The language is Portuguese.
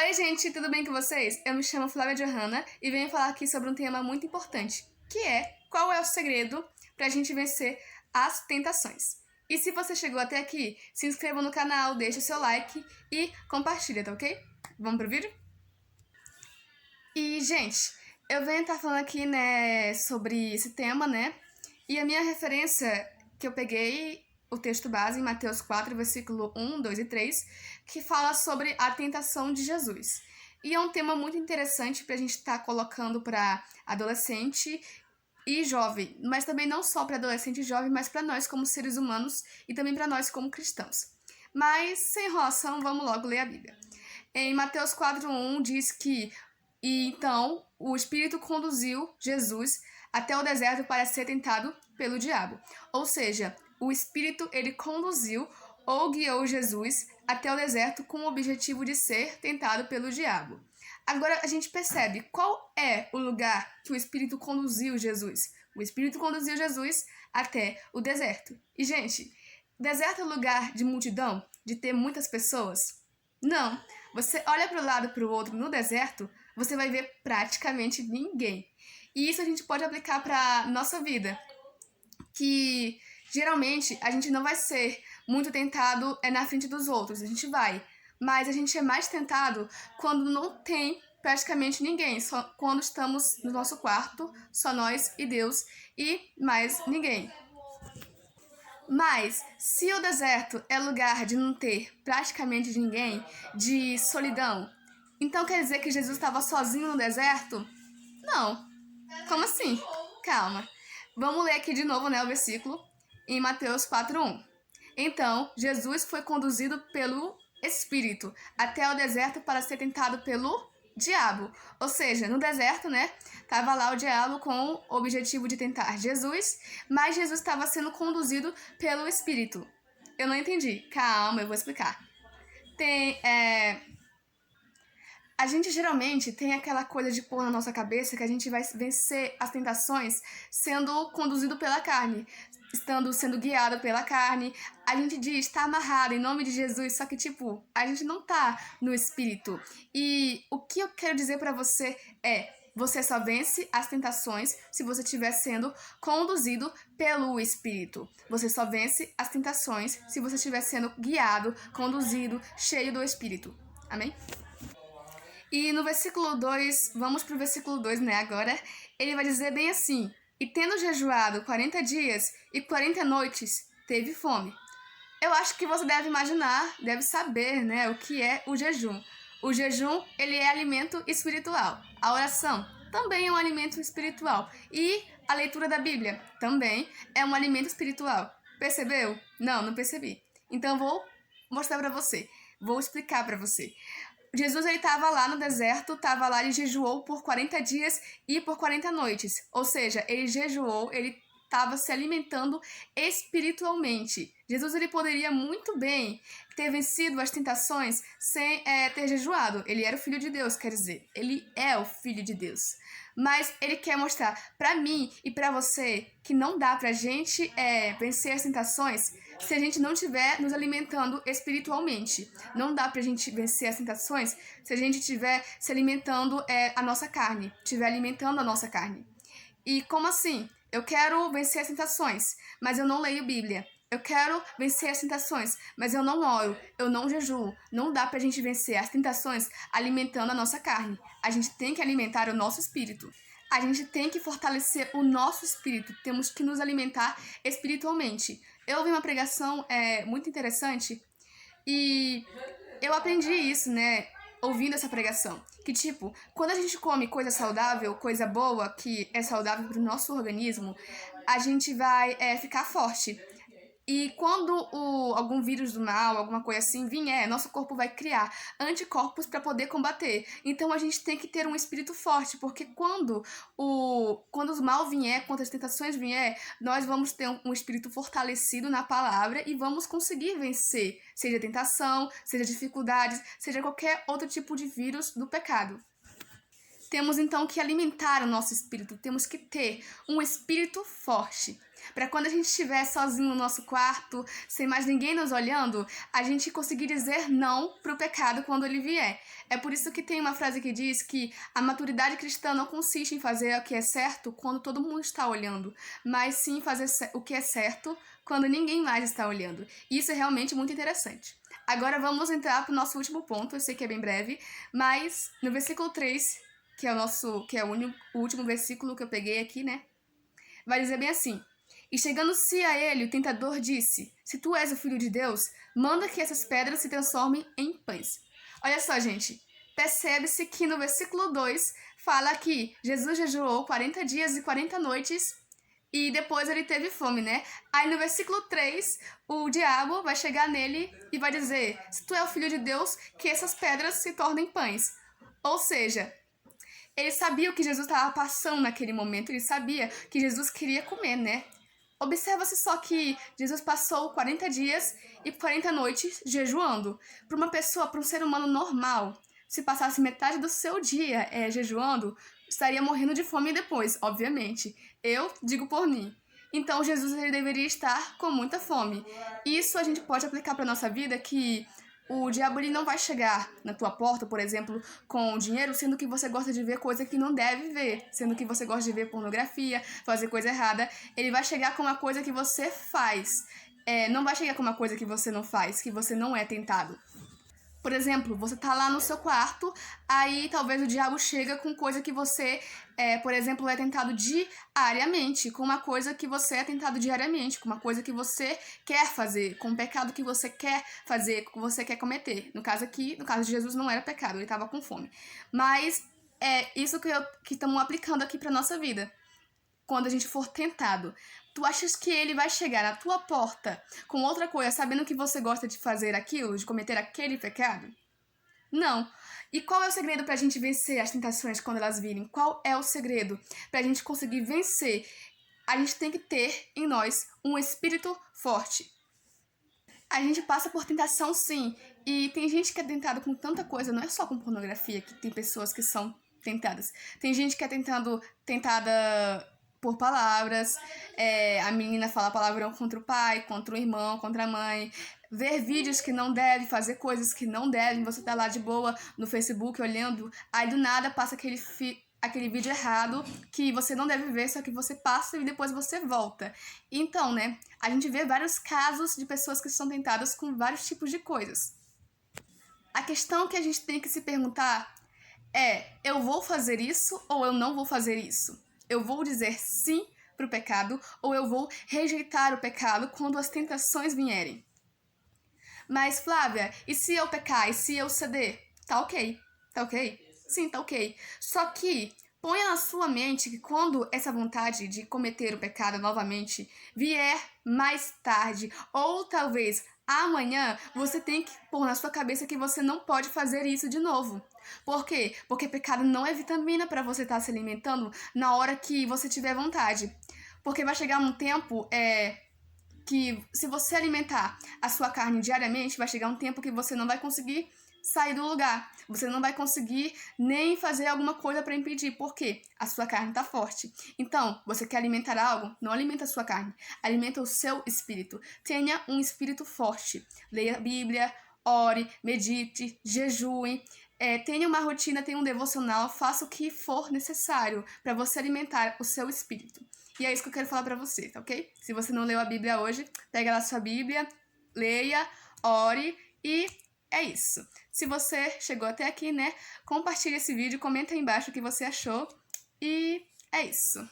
Oi, gente, tudo bem com vocês? Eu me chamo Flávia Johanna e venho falar aqui sobre um tema muito importante, que é qual é o segredo para a gente vencer as tentações. E se você chegou até aqui, se inscreva no canal, deixe o seu like e compartilha, tá ok? Vamos pro vídeo? E, gente, eu venho estar falando aqui, né, sobre esse tema, né? E a minha referência que eu peguei o texto base em Mateus 4, versículo 1, 2 e 3, que fala sobre a tentação de Jesus. E é um tema muito interessante para a gente estar colocando para adolescente e jovem, mas também não só para adolescente e jovem, mas para nós como seres humanos e também para nós como cristãos. Mas, sem enrolação, vamos logo ler a Bíblia. Em Mateus 4:1 diz que e então o Espírito conduziu Jesus até o deserto para ser tentado pelo diabo. Ou seja, o Espírito ele conduziu ou guiou Jesus até o deserto com o objetivo de ser tentado pelo diabo. Agora a gente percebe qual é o lugar que o Espírito conduziu Jesus. O Espírito conduziu Jesus até o deserto. E, gente, deserto é lugar de multidão? De ter muitas pessoas? Não. Você olha para o lado e para o outro no deserto, você vai ver praticamente ninguém. E isso a gente pode aplicar para nossa vida, que geralmente a gente não vai ser muito tentado na frente dos outros, a gente vai, mas a gente é mais tentado quando não tem praticamente ninguém, só quando estamos no nosso quarto, só nós e Deus e mais ninguém. Mas, se o deserto é lugar de não ter praticamente ninguém, de solidão, então quer dizer que Jesus estava sozinho no deserto? Não. Como assim? Calma. Vamos ler aqui de novo, né, o versículo em Mateus 4:1. Então, Jesus foi conduzido pelo Espírito até o deserto para ser tentado pelo diabo. Ou seja, no deserto, né, tava lá o diabo com o objetivo de tentar Jesus, mas Jesus estava sendo conduzido pelo Espírito. Eu não entendi. Calma, eu vou explicar. A gente geralmente tem aquela coisa de pôr na nossa cabeça que a gente vai vencer as tentações sendo conduzido pela carne, sendo guiado pela carne. A gente diz, tá amarrado em nome de Jesus, só que tipo, a gente não tá no espírito. E o que eu quero dizer pra você é, você só vence as tentações se você estiver sendo conduzido pelo Espírito. Você só vence as tentações se você estiver sendo guiado, conduzido, cheio do Espírito. Amém? E no versículo 2, vamos pro versículo 2, né, agora, ele vai dizer bem assim: E tendo jejuado 40 dias e 40 noites, teve fome. Eu acho que você deve imaginar, deve saber, né, o que é o jejum. O jejum, ele é alimento espiritual. A oração também é um alimento espiritual. E a leitura da Bíblia também é um alimento espiritual. Percebeu? Não, não percebi. Então vou mostrar pra você. Vou explicar pra você. Jesus ele estava lá no deserto, estava lá, ele jejuou por 40 dias e por 40 noites. Ou seja, ele jejuou, ele estava se alimentando espiritualmente. Jesus ele poderia muito bem ter vencido as tentações sem ter jejuado. Ele era o Filho de Deus, quer dizer, ele é o Filho de Deus. Mas ele quer mostrar para mim e para você que não dá pra gente vencer as tentações se a gente não estiver nos alimentando espiritualmente. Não dá pra gente vencer as tentações se a gente estiver se alimentando a nossa carne, estiver alimentando a nossa carne. E como assim? Eu quero vencer as tentações, mas eu não leio Bíblia. Eu quero vencer as tentações, mas eu não oro, eu não jejuo. Não dá pra gente vencer as tentações alimentando a nossa carne. A gente tem que alimentar o nosso espírito. A gente tem que fortalecer o nosso espírito. Temos que nos alimentar espiritualmente. Eu ouvi uma pregação muito interessante e eu aprendi isso, né? Ouvindo essa pregação. Que, tipo, quando a gente come coisa saudável, coisa boa, que é saudável pro nosso organismo, a gente vai ficar forte. E quando algum vírus do mal, alguma coisa assim vier, nosso corpo vai criar anticorpos para poder combater. Então a gente tem que ter um espírito forte, porque quando o mal vier, quando as tentações vier, nós vamos ter um espírito fortalecido na palavra e vamos conseguir vencer, seja tentação, seja dificuldades, seja qualquer outro tipo de vírus do pecado. Temos então que alimentar o nosso espírito, temos que ter um espírito forte. Para quando a gente estiver sozinho no nosso quarto, sem mais ninguém nos olhando, a gente conseguir dizer não para o pecado quando ele vier. É por isso que tem uma frase que diz que a maturidade cristã não consiste em fazer o que é certo quando todo mundo está olhando, mas sim fazer o que é certo quando ninguém mais está olhando. E isso é realmente muito interessante. Agora vamos entrar para o nosso último ponto, eu sei que é bem breve, mas no versículo 3, que é o último versículo que eu peguei aqui, né? Vai dizer bem assim: E chegando-se a ele, o tentador disse: Se tu és o filho de Deus, manda que essas pedras se transformem em pães. Olha só, gente. Percebe-se que no versículo 2 fala que Jesus jejuou 40 dias e 40 noites e depois ele teve fome, né? Aí no versículo 3, o diabo vai chegar nele e vai dizer: Se tu é o filho de Deus, que essas pedras se tornem pães. Ou seja, ele sabia o que Jesus estava passando naquele momento, ele sabia que Jesus queria comer, né? Observa-se só que Jesus passou 40 dias e 40 noites jejuando. Para uma pessoa, para um ser humano normal, se passasse metade do seu dia jejuando, estaria morrendo de fome depois, obviamente. Eu digo por mim. Então Jesus ele deveria estar com muita fome. Isso a gente pode aplicar para nossa vida, que o diabo ele não vai chegar na tua porta, por exemplo, com dinheiro, sendo que você gosta de ver coisa que não deve ver, sendo que você gosta de ver pornografia, fazer coisa errada. Ele vai chegar com uma coisa que você faz. Não vai chegar com uma coisa que você não faz, que você não é tentado. Por exemplo, você tá lá no seu quarto, aí talvez o diabo chega com coisa que você, por exemplo, é tentado diariamente, com uma coisa que você é tentado diariamente, com uma coisa que você quer fazer, com um pecado que você quer fazer, que você quer cometer. No caso aqui, no caso de Jesus, não era pecado, ele estava com fome. Mas é isso que estamos aplicando aqui para nossa vida. Quando a gente for tentado, tu achas que ele vai chegar na tua porta com outra coisa, sabendo que você gosta de fazer aquilo, de cometer aquele pecado? Não. E qual é o segredo pra gente vencer as tentações quando elas virem? Qual é o segredo pra gente conseguir vencer? A gente tem que ter em nós um espírito forte. A gente passa por tentação, sim. E tem gente que é tentada com tanta coisa, não é só com pornografia, que tem pessoas que são tentadas. Tem gente que é tentada por palavras, a menina fala palavrão contra o pai, contra o irmão, contra a mãe, ver vídeos que não deve, fazer coisas que não devem, você tá lá de boa no Facebook olhando, aí do nada passa aquele vídeo errado que você não deve ver, só que você passa e depois você volta. Então, né, a gente vê vários casos de pessoas que são tentadas com vários tipos de coisas. A questão que a gente tem que se perguntar é: eu vou fazer isso ou eu não vou fazer isso? Eu vou dizer sim pro pecado ou eu vou rejeitar o pecado quando as tentações vierem? Mas, Flávia, e se eu pecar? E se eu ceder? Tá ok. Tá ok? Sim, tá ok. Só que ponha na sua mente que quando essa vontade de cometer o pecado novamente vier mais tarde, ou talvez amanhã, você tem que pôr na sua cabeça que você não pode fazer isso de novo. Por quê? Porque pecado não é vitamina para você estar se alimentando na hora que você tiver vontade. Porque vai chegar um tempo que se você alimentar a sua carne diariamente, vai chegar um tempo que você não vai conseguir sair do lugar. Você não vai conseguir nem fazer alguma coisa para impedir. Por quê? A sua carne está forte. Então, você quer alimentar algo? Não alimenta a sua carne. Alimenta o seu espírito. Tenha um espírito forte. Leia a Bíblia, ore, medite, jejue. Tenha uma rotina, tenha um devocional. Faça o que for necessário para você alimentar o seu espírito. E é isso que eu quero falar pra você, tá ok? Se você não leu a Bíblia hoje, pega lá a sua Bíblia, leia, ore e é isso. Se você chegou até aqui, né, compartilha esse vídeo, comenta aí embaixo o que você achou e é isso.